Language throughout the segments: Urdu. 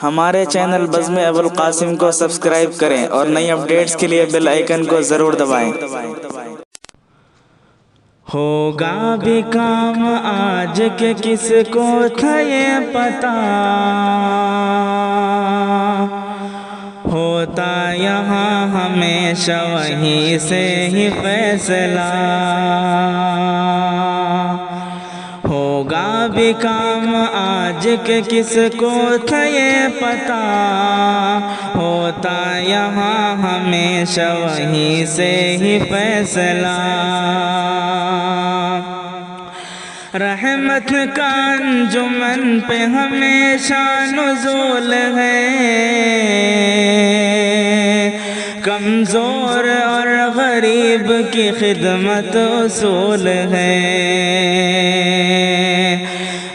ہمارے چینل بزم ابوالقاسم کو سبسکرائب کریں اور نئی اپڈیٹس کے لیے بیل آئیکن کو ضرور دبائیں۔ ہوگا بھی کام آج کے کس کو تھا یہ پتا، ہوتا یہاں ہمیشہ وہیں سے ہی فیصلہ۔ ہوگا بھی کام آج کے کس کو تھا یہ پتا، ہوتا یہاں ہمیشہ وہیں سے ہی فیصلہ۔ رحمت کا انجمن پہ ہمیشہ نزول ہے، کمزور اور غریب کی خدمت اصول ہے۔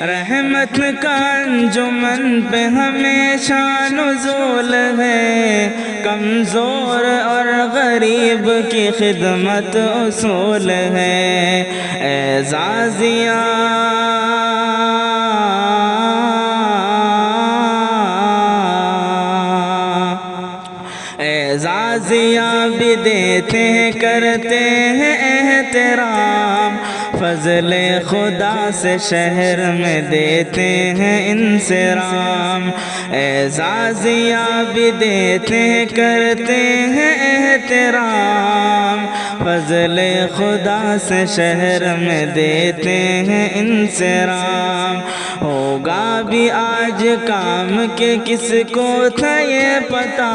رحمت کا انجمن پہ ہمیشہ نزول ہے، کمزور اور غریب کی خدمت اصول ہے۔ اعزازیہ بھی دیتے ہیں، کرتے ہیں احترام، فضل خدا سے شہر میں دیتے ہیں انصرام۔ اعزازیہ بھی دیتے ہیں، کرتے ہیں احترام، فضل خدا سے شہر میں دیتے ہیں انصرام۔ ہوگا بھی آج کام کے کس کو تھا یہ پتا،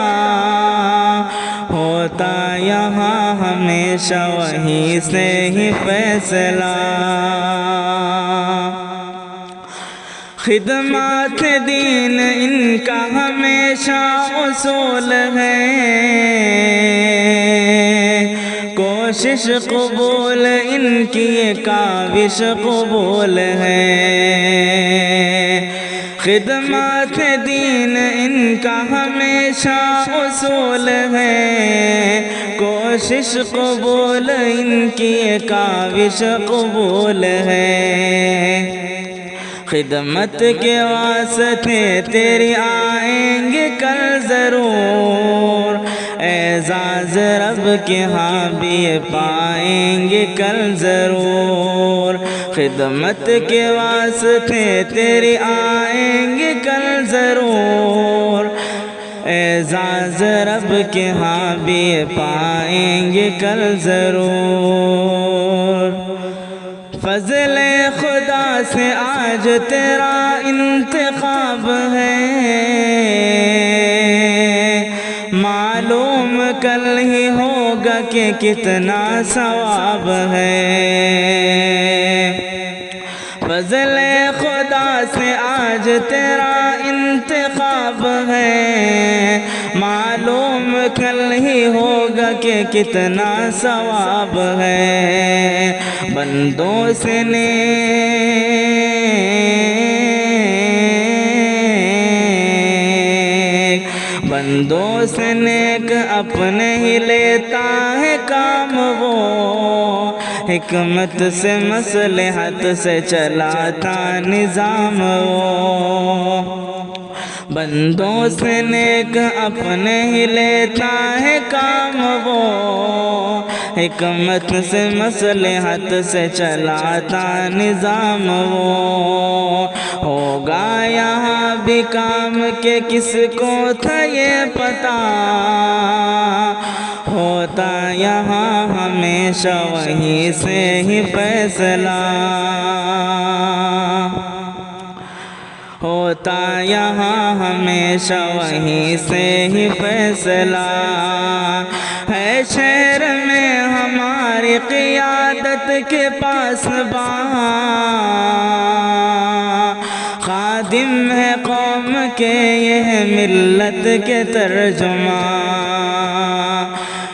ہوتا یہاں ہمیشہ وہیں سے ہی فیصلہ۔ خدمات دین ان کا ہمیشہ اصول ہے، کوشش قبول ان کی کاوش قبول ہے۔ خدمات دین ان کا ہمیشہ اصول ہے، کوشش قبول ان کی کاوش قبول ہے۔ خدمت کے واسطے تیری آئیں گے کل ضرور، اعزاز رب کے ہاں بھی پائیں گے کل ضرور۔ خدمت کے واسطے تیری آئیں گے کل ضرور، اعزاز رب کے ہاں بھی پائیں گے کل ضرور۔ فضل خدا سے آج تیرا انتخاب ہے، معلوم کل ہی ہوگا کہ کتنا ثواب ہے۔ فضل خدا سے آج تیرا انتخاب ہے، معلوم کل ہی ہوگا کہ کتنا ثواب ہے۔ بندوں سے نیک اپنے ہی لیتا ہے کام وہ، حکمت سے مصلحت سے چلاتا نظام وہ۔ بندوں سے نیک اپنے ہی لیتا ہے کام وہ، حکمت سے مصلحت سے چلاتا نظام وہ۔ ہوگا یہاں بھی کام کے کس کو تھا یہ پتا، ہوتا یہاں ہمیشہ وہیں سے ہی فیصلہ۔ ہوتا یہاں ہمیشہ وہیں سے ہی فیصلہ۔ ہے شہر میں ہماری قیادت کے پاسباں، خادم ہے قوم کے یہ ملت کے ترجمان۔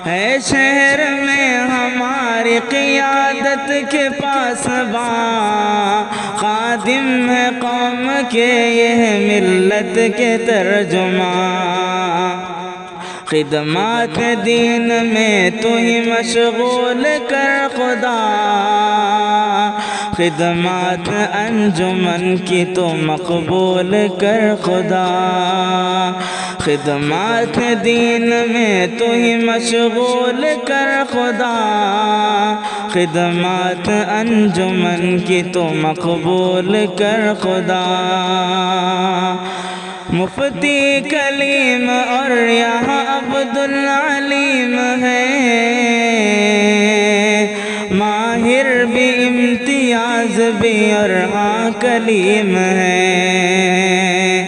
ہے شہر میں ہماری قیادت کے پاسباں، خادم ہے قوم کے یہ ملت کے ترجمان۔ خدمات دین میں تو ہی مشغول کر خدا، خدمات انجمن کی تو مقبول کر خدا، خدمات دین میں تو ہی مشغول کر خدا، خدمات انجمن کی تو مقبول کر خدا۔ مفتی کلیم اور یہاں عبدالعلیم ہے، ماہر بھی امتیاز بھی اور ہاں کلیم ہے۔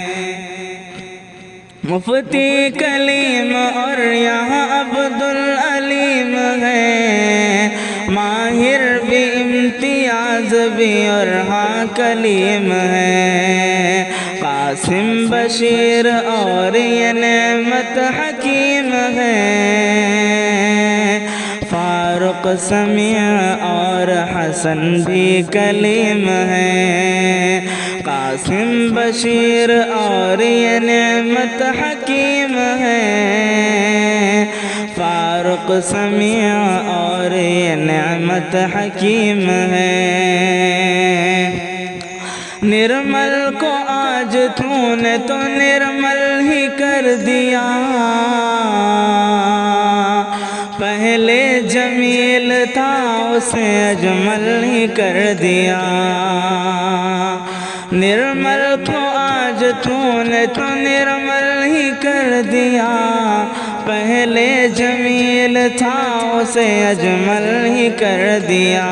مفتی کلیم اور یہاں عبدالعلیم ہے، ماہر بھی امتیاز بھی اور ہاں کلیم ہے۔ قاسم بشیر اور یہ نعمت حکیم ہے، فاروق سمیع اور حسن بھی کلیم ہے۔ قاسم بشیر اور یہ نعمت حکیم ہے، فاروق سمیع اور یہ نعمت حکیم ہے۔ نرمل کو آج تو نے تو نرمل ہی کر دیا، پہلے جمیل تھا اسے اجمل ہی کر دیا۔ نرمل کو آج تو نے تو نرمل ہی کر دیا، پہلے جمیل تھا اسے اجمل ہی کر دیا۔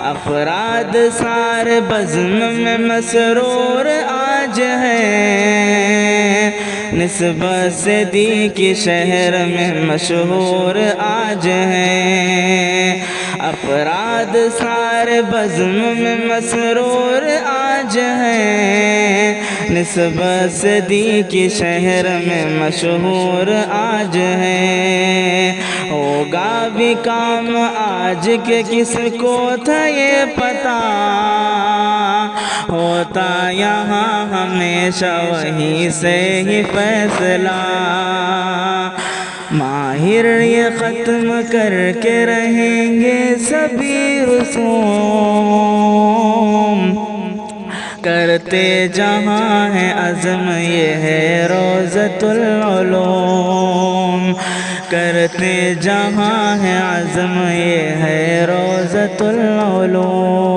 افراد سارے بزم میں مسرور آج ہے، نسبت سے دی کی شہر میں مشہور آج ہے۔ افراد سارے بزم میں مسرور آج ہے، نسبت سے دی کی شہر میں مشہور آج ہے۔ ہوگا بھی کام آج کے کس کو تھا یہ پتا، ہوتا یہاں ہمیشہ وہیں سے ہی فیصلہ۔ ماہر یہ ختم کر کے رہیں گے سبھی رسوم، کرتے جہاں ہے عزم یہ ہے روضۃ العلوم، کرتے جہاں ہے عزم یہ ہے روضۃ العلوم۔